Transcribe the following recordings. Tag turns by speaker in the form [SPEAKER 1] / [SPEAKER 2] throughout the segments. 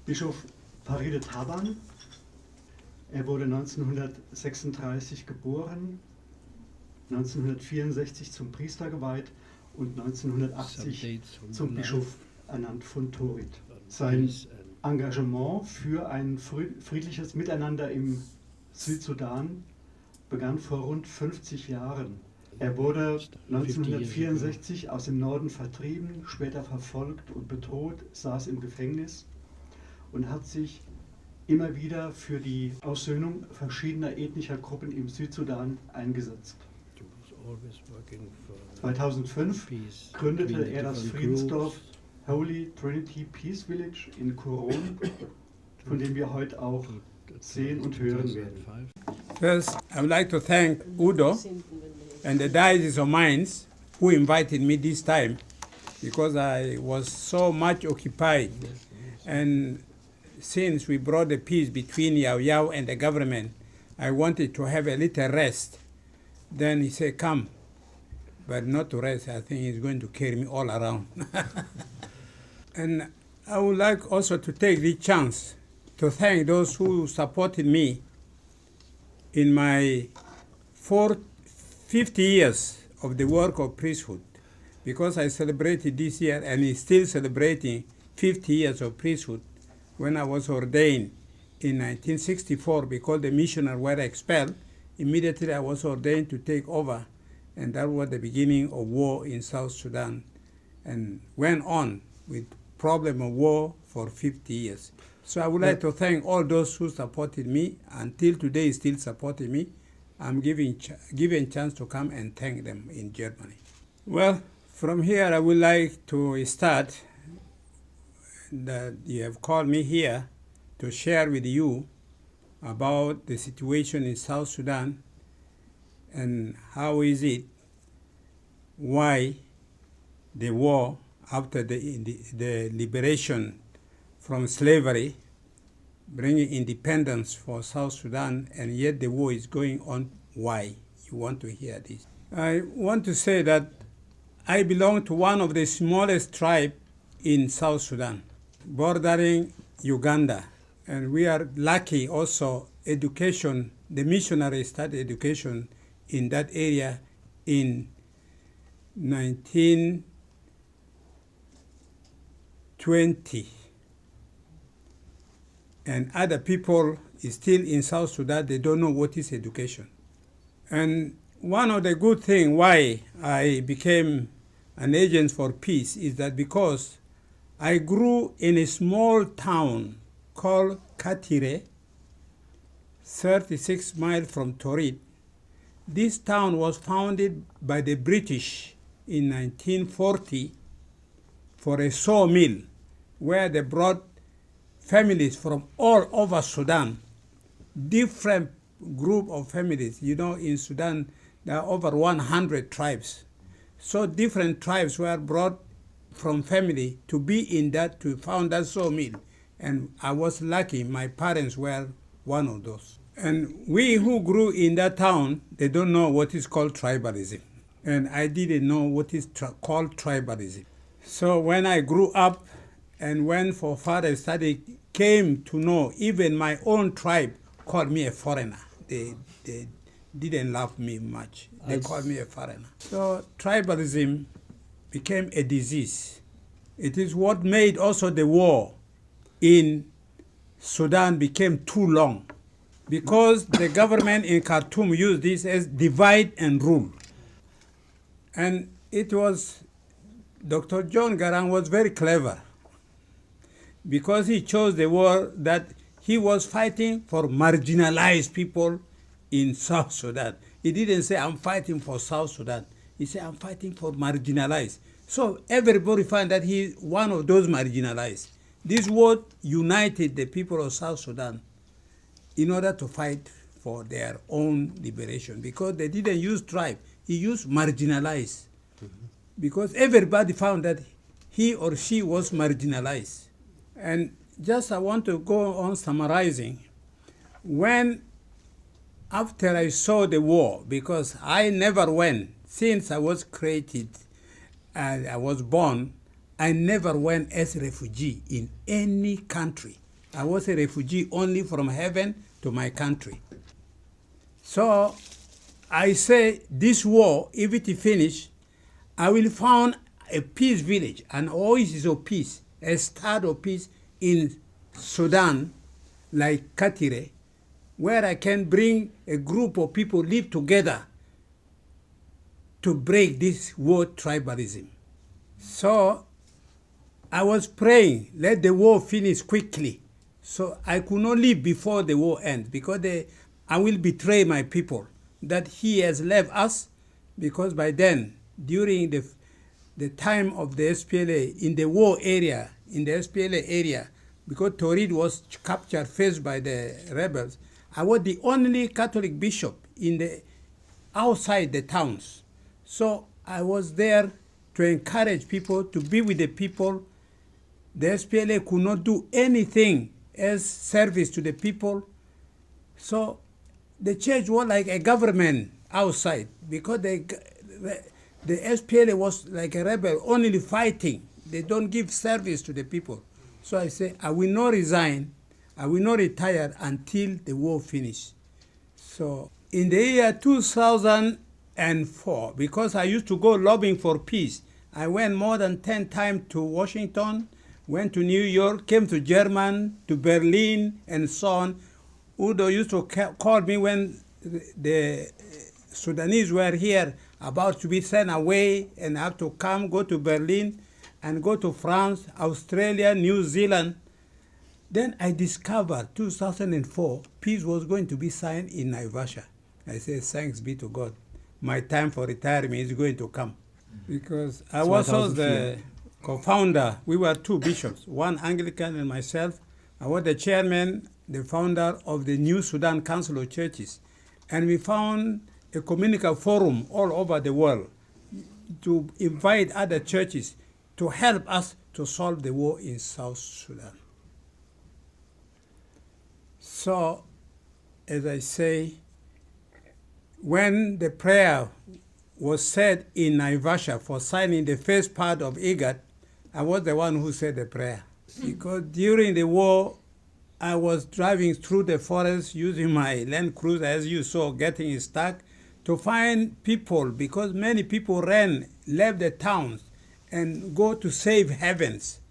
[SPEAKER 1] Bischofs Taban. Er wurde 1936 geboren, 1964 zum Priester geweiht und 1980 zum Bischof ernannt von Torit. Sein Engagement für ein friedliches Miteinander im Südsudan begann vor rund 50 Jahren. Er wurde 1964 aus dem Norden vertrieben, später verfolgt und bedroht, saß im Gefängnis und hat sich immer wieder für die Aussöhnung verschiedener ethnischer Gruppen im Südsudan eingesetzt. 2005 gründete er das Friedensdorf Holy Trinity Peace Village in Kuron, von dem wir heute auch sehen und hören werden.
[SPEAKER 2] First, I would like to thank Udo and the Diocese of Mainz who invited me this time because I was so much occupied. And since we brought the peace between Yao Yao and the government, I wanted to have a little rest. Then he said, come, but not to rest. I think he's going to carry me all around. And I would like also to take this chance to thank those who supported me in my 50 years of the work of priesthood, because I celebrated this year and is still celebrating 50 years of priesthood. When I was ordained in 1964, because the missionaries were expelled, immediately I was ordained to take over, and that was the beginning of war in South Sudan, and went on with problem of war for 50 years. So I would like to thank all those who supported me, until today still supporting me. I'm given chance to come and thank them in Germany. Well, from here I would like to start that you have called me here to share with you about the situation in South Sudan and how is it, why the war after the liberation from slavery, bringing independence for South Sudan, and yet the war is going on. Why? You want to hear this? I want to say that I belong to one of the smallest tribes in South Sudan, bordering Uganda. And we are lucky also education, the missionaries started education in that area in 1920. And other people is still in South Sudan, they don't know what is education. And one of the good things why I became an agent for peace is that because I grew in a small town called Katire, 36 miles from Torit. This town was founded by the British in 1940 for a sawmill where they brought families from all over Sudan, different group of families. You know, in Sudan, there are over 100 tribes. So different tribes were brought from family to be in that, to found that sawmill. And I was lucky, my parents were one of those. And we who grew in that town, they don't know what is called tribalism. And I didn't know what is called tribalism. So when I grew up and went for further study, came to know even my own tribe called me a foreigner. They didn't love me much. They called me a foreigner. So tribalism became a disease. It is what made also the war in Sudan became too long, because the government in Khartoum used this as divide and rule. And it was, Dr. John Garang was very clever, because he chose the war that he was fighting for marginalized people in South Sudan. He didn't say, I'm fighting for South Sudan. He said, I'm fighting for marginalized. So everybody found that he's one of those marginalized. This war united the people of South Sudan in order to fight for their own liberation, because they didn't use tribe. He used marginalized, because everybody found that he or she was marginalized. And just I want to go on summarizing. When, after I saw the war, because I never went, since I was created and I was born, I never went as a refugee in any country. I was a refugee only from heaven to my country. So I say this war, if it finish, I will found a peace village, an oasis of peace, a start of peace in Sudan, like Katire, where I can bring a group of people live together to break this war tribalism. So I was praying, let the war finish quickly. So I could not leave before the war ends, because I will betray my people, that he has left us, because by then, during the time of the SPLA, in the war area, in the SPLA area, because Torit was captured first by the rebels, I was the only Catholic bishop outside the towns. So I was there to encourage people, to be with the people. The SPLA could not do anything as service to the people. So the church was like a government outside, because the SPLA was like a rebel, only fighting. They don't give service to the people. So I say, I will not resign, I will not retire until the war finishes. So in the year 2004, because I used to go lobbying for peace, I went more than 10 times to Washington, went to New York, came to Germany, to Berlin, and so on. Udo used to call me when the Sudanese were here about to be sent away, and I have to go to Berlin and go to France, Australia, New Zealand. Then I discovered 2004, peace was going to be signed in Naivasha. I said, thanks be to God. My time for retirement is going to come. Because I was also the co-founder. We were two bishops, one Anglican and myself. I was the chairman, the founder of the New Sudan Council of Churches. And we found a communal forum all over the world to invite other churches to help us to solve the war in South Sudan. So, as I say, when the prayer was said in Naivasha for signing the first part of IGAD, I was the one who said the prayer. Because during the war, I was driving through the forest using my Land Cruiser, as you saw, getting stuck, to find people, because many people left the towns and go to save heavens.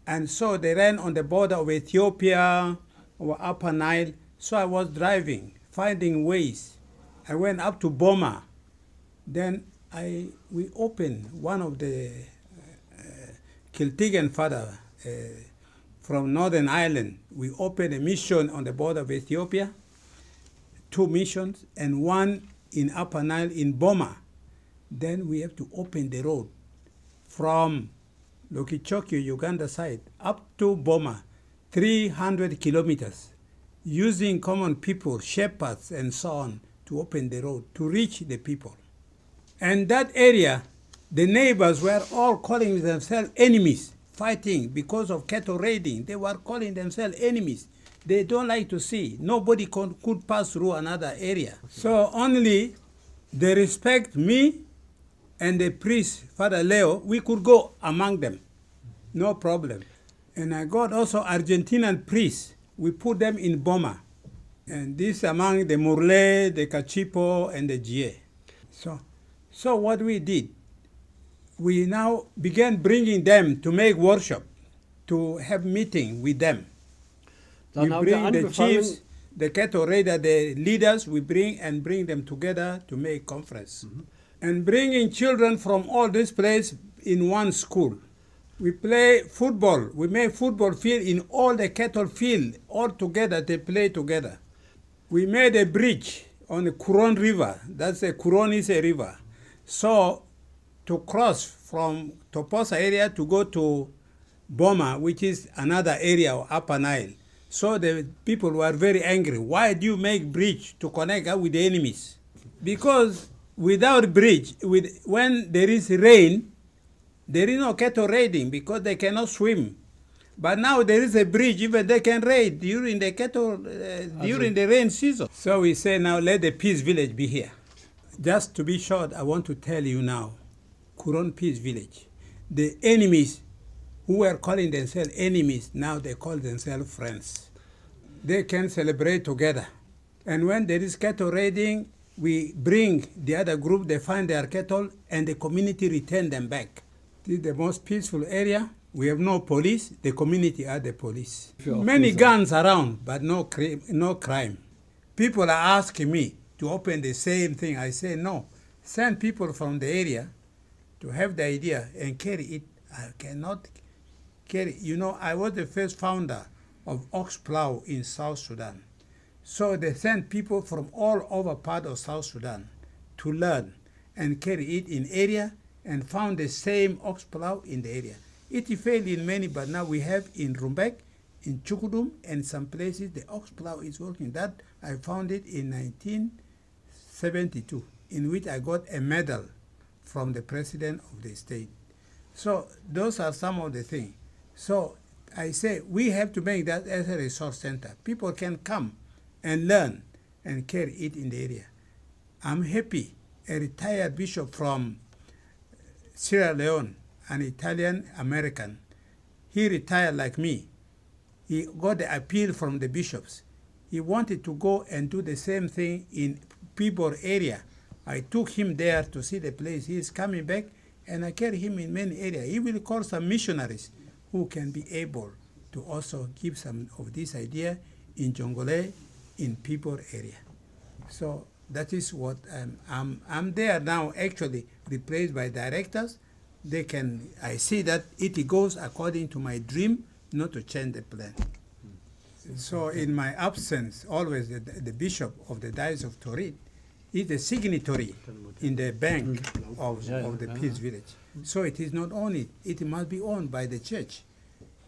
[SPEAKER 2] And so they ran on the border of Ethiopia or Upper Nile. So I was driving, finding ways. I went up to Boma. Then we opened one of the Kiltigan father from Northern Ireland. We opened a mission on the border of Ethiopia, 2 missions, and one in Upper Nile in Boma. Then we have to open the road from Lokichokyo, Uganda side, up to Boma, 300 kilometers, using common people, shepherds, and so on, to open the road, to reach the people. And that area, the neighbors were all calling themselves enemies, fighting because of cattle raiding. They were calling themselves enemies. They don't like to see. Nobody could pass through another area. So only they respect me and the priest, Father Leo. We could go among them, no problem. And I got also Argentinian priests. We put them in Boma. And this among the Murle, the Cachipo, and the Gie. So what we did, we now began bringing them to make worship, to have meeting with them. We bring the chiefs, the cattle raider, the leaders, we bring them together to make conference. Mm-hmm. And bringing children from all this place in one school. We play football. We make football field in all the cattle field. All together, they play together. We made a bridge on the Kuron River. Kuron is a river. So to cross from Toposa area to go to Boma, which is another area of Upper Nile. So the people were very angry. Why do you make bridge to connect with the enemies? Because without bridge, when there is rain, there is no cattle raiding because they cannot swim. But now there is a bridge, even they can raid during the during the rain season. So we say now let the peace village be here. Just to be short, I want to tell you now, Kuron Peace Village, the enemies who were calling themselves enemies, now they call themselves friends. They can celebrate together. And when there is cattle raiding, we bring the other group, they find their cattle, and the community return them back. This is the most peaceful area. We have no police. The community are the police. Many guns around, but no crime. People are asking me to open the same thing. I say no. Send people from the area to have the idea and carry it. I cannot carry. You know, I was the first founder of Ox Plow in South Sudan. So they sent people from all over part of South Sudan to learn and carry it in area and found the same ox plow in the area. It failed in many, but now we have in Rumbek, in Chukudum, and some places the ox plow is working. That I found it in 1972, in which I got a medal from the president of the state. So those are some of the things. So I say we have to make that as a resource center. People can come and learn and carry it in the area. I'm happy a retired bishop from Sierra Leone, an Italian-American, he retired like me. He got the appeal from the bishops. He wanted to go and do the same thing in Pibor area. I took him there to see the place. He is coming back, and I carry him in many areas. He will call some missionaries who can be able to also give some of this idea in Jongole, in Pibor area. So that is what I'm there now, actually replaced by directors. They can, I see that it goes according to my dream, not to change the plan. So in my absence, always the bishop of the Diocese of Torit is the signatory in the bank of the Peace Village. So it is not only, it must be owned by the church.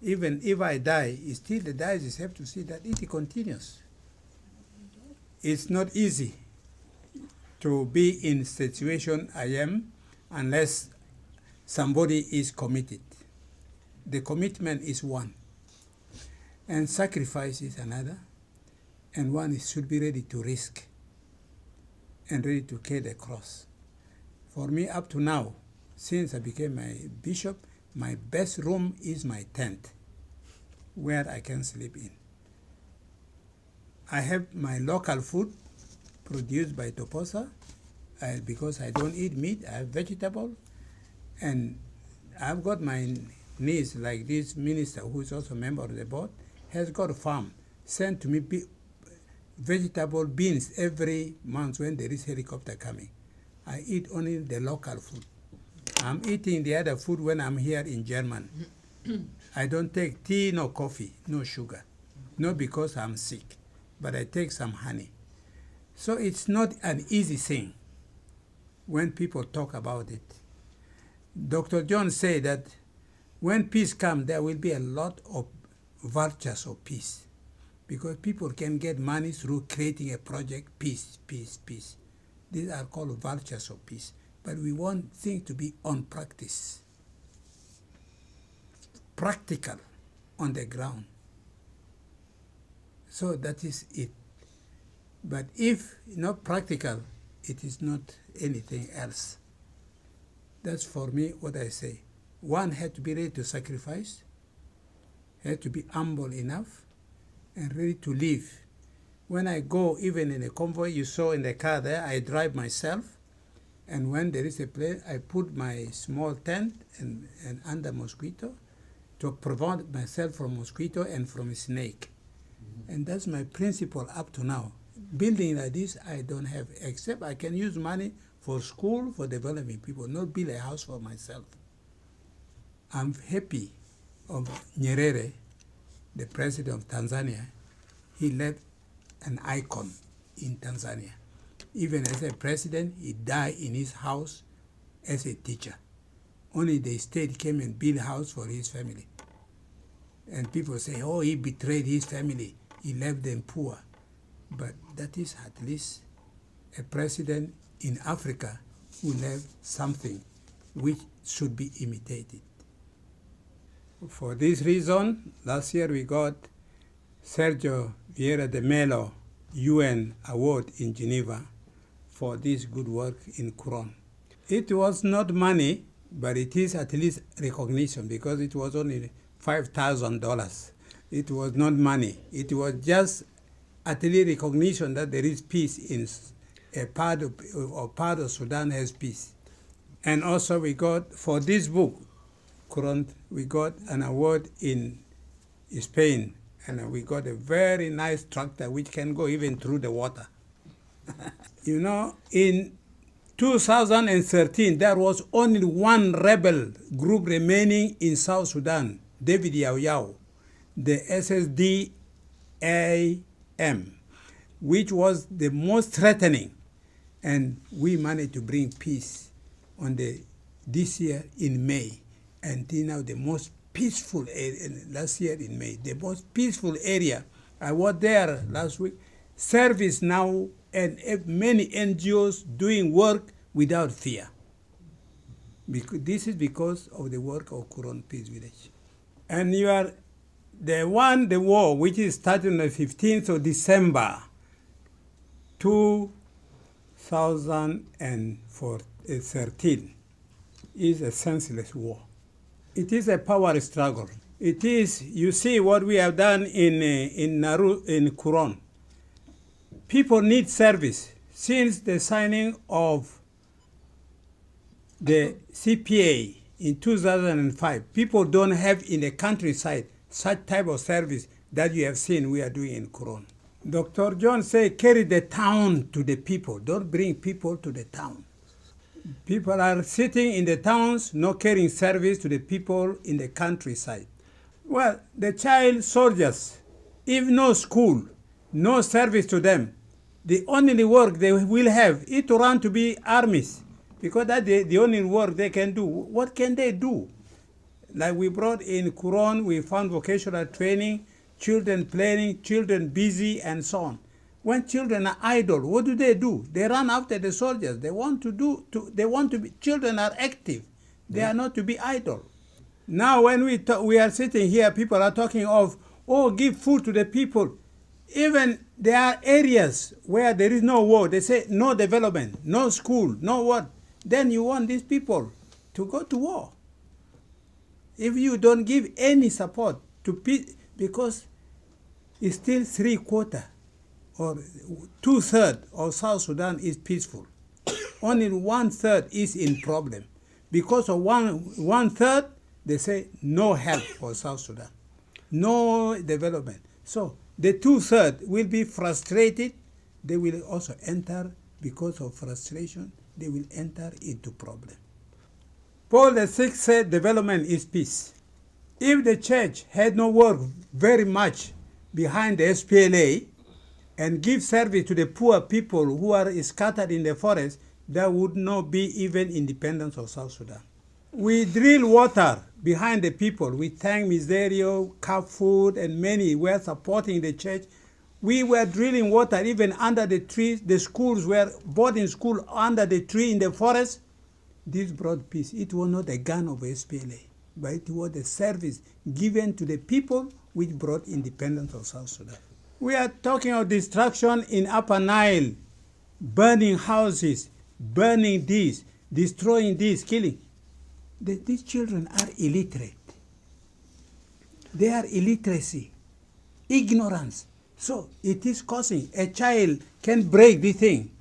[SPEAKER 2] Even if I die, still the diocese have to see that it continues. It's not easy to be in situation I am unless somebody is committed. The commitment is one, and sacrifice is another, and one should be ready to risk and ready to carry the cross. For me, up to now, since I became a bishop, my best room is my tent, where I can sleep in. I have my local food produced by Toposa, because I don't eat meat, I have vegetable, and I've got my niece, like this minister, who is also a member of the board, has got a farm, sent to me vegetable beans every month when there is helicopter coming. I eat only the local food. I'm eating the other food when I'm here in Germany. I don't take tea, no coffee, no sugar. Not because I'm sick, but I take some honey. So it's not an easy thing when people talk about it. Dr. John said that when peace comes, there will be a lot of vultures of peace, because people can get money through creating a project, peace, peace, peace. These are called vultures of peace. But we want things to be on practice, practical, on the ground. So that is it. But if not practical, it is not anything else. That's for me what I say. One had to be ready to sacrifice, had to be humble enough, and ready to live. When I go, even in a convoy, you saw in the car there, I drive myself, and when there is a place, I put my small tent and under mosquito to prevent myself from mosquito and from snake. And that's my principle up to now. Building like this, I don't have, except I can use money for school, for developing people, not build a house for myself. I'm happy of Nyerere, the president of Tanzania. He left an icon in Tanzania. Even as a president, he died in his house as a teacher. Only the state came and built a house for his family. And people say, oh, he betrayed his family. He left them poor. But that is at least a president in Africa who left something which should be imitated. For this reason, last year we got Sergio Vieira de Mello UN Award in Geneva for this good work in Kuron. It was not money, but it is at least recognition, because it was only $5,000. It was not money. It was just at least recognition that there is peace in a part of Sudan has peace. And also we got, for this book, Kuron, we got an award in Spain, and we got a very nice tractor which can go even through the water. You know, in 2013, there was only one rebel group remaining in South Sudan, David Yao Yao, the SSDAM, which was the most threatening. And we managed to bring peace this year in May. Until now, the most peaceful area, last year in May, the most peaceful area. I was there last week. Service now, and many NGOs doing work without fear. This is because of the work of Kuron Peace Village. And you are the war, which is starting on the 15th of December, 2013, is a senseless war. It is a power struggle. It is, you see what we have done in Kuron. People need service. Since the signing of the CPA in 2005, people don't have in the countryside such type of service that you have seen we are doing in Kuron. Dr. John said, carry the town to the people. Don't bring people to the town. People are sitting in the towns, not carrying service to the people in the countryside. Well, the child soldiers, if no school, no service to them, the only work they will have is to run to be armies, because that's the only work they can do. What can they do? Like we brought in Kuron, we found vocational training, children playing, children busy, and so on. When children are idle, what do? They run after the soldiers. They want to be, children are active. They are not to be idle. Now when we are sitting here, people are talking of, give food to the people. Even there are areas where there is no war. They say no development, no school, no what. Then you want these people to go to war. If you don't give any support to peace, because it's still 3/4 or 2/3 of South Sudan is peaceful. Only 1/3 is in problem. Because of 1/3, they say no help for South Sudan, no development. So the 2/3 will be frustrated. They will also enter, because of frustration, they will enter into problem. Paul VI said development is peace. If the church had no work very much behind the SPLA and give service to the poor people who are scattered in the forest, there would not be even independence of South Sudan. We drill water behind the people. We thank Miserio, Cup Food, and many were supporting the church. We were drilling water even under the trees. The schools were boarding school under the tree in the forest. This brought peace. It was not a gun of SPLA, but it was a service given to the people which brought independence of South Sudan. We are talking of destruction in Upper Nile, burning houses, burning this, destroying this, killing. These children are illiterate. They are illiteracy, ignorance. So it is causing, a child can break the thing.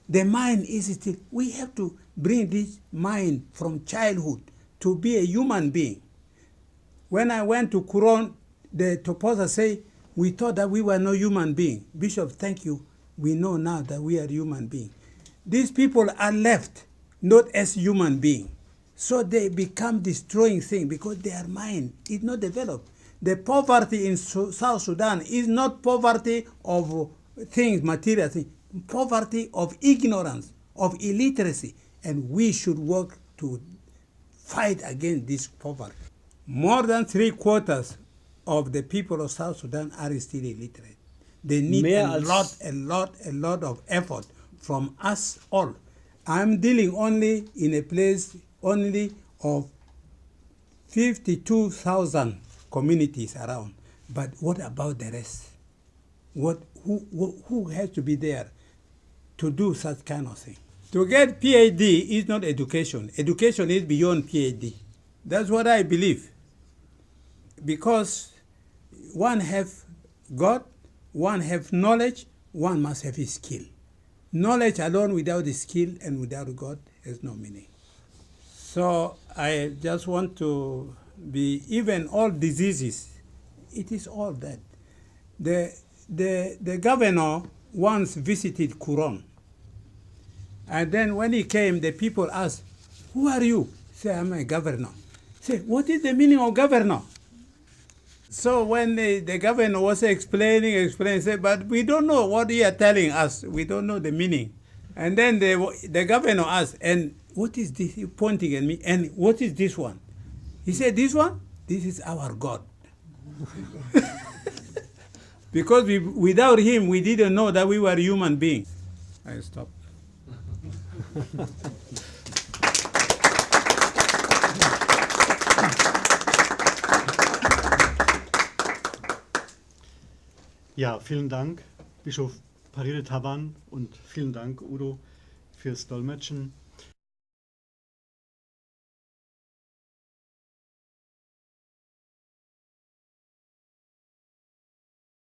[SPEAKER 2] The mind is still, we have to bring this mind from childhood to be a human being. When I went to Kuron, the Toposa say, we thought that we were no human being. Bishop, thank you. We know now that we are human beings. These people are left not as human beings. So they become destroying things because their mind is not developed. The poverty in South Sudan is not poverty of things, material things, poverty of ignorance, of illiteracy. And we should work to fight against this poverty. More than 3/4 of the people of South Sudan are still illiterate. They need a lot of effort from us all. I'm dealing only in a place only of 52,000 communities around. But what about the rest? Who has to be there to do such kind of thing? To get PhD is not education. Education is beyond PhD. That's what I believe. Because one have God, one have knowledge, one must have his skill. Knowledge alone without the skill and without God has no meaning. So I just want to be, even all diseases, it is all that. The governor once visited Kuron. And then when he came, the people asked, "Who are you?" Say, "I'm a governor." Say, "What is the meaning of governor?" So when the governor was explaining, said, "But we don't know what you are telling us. We don't know the meaning." And then the governor asked, "And what is this?" Pointing at me, "And what is this one?" He said, "This one? This is our God." Because without him, we didn't know that we were human beings. I stop.
[SPEAKER 1] Ja, vielen Dank, Bischof Paride Taban, und vielen Dank, Udo, fürs Dolmetschen.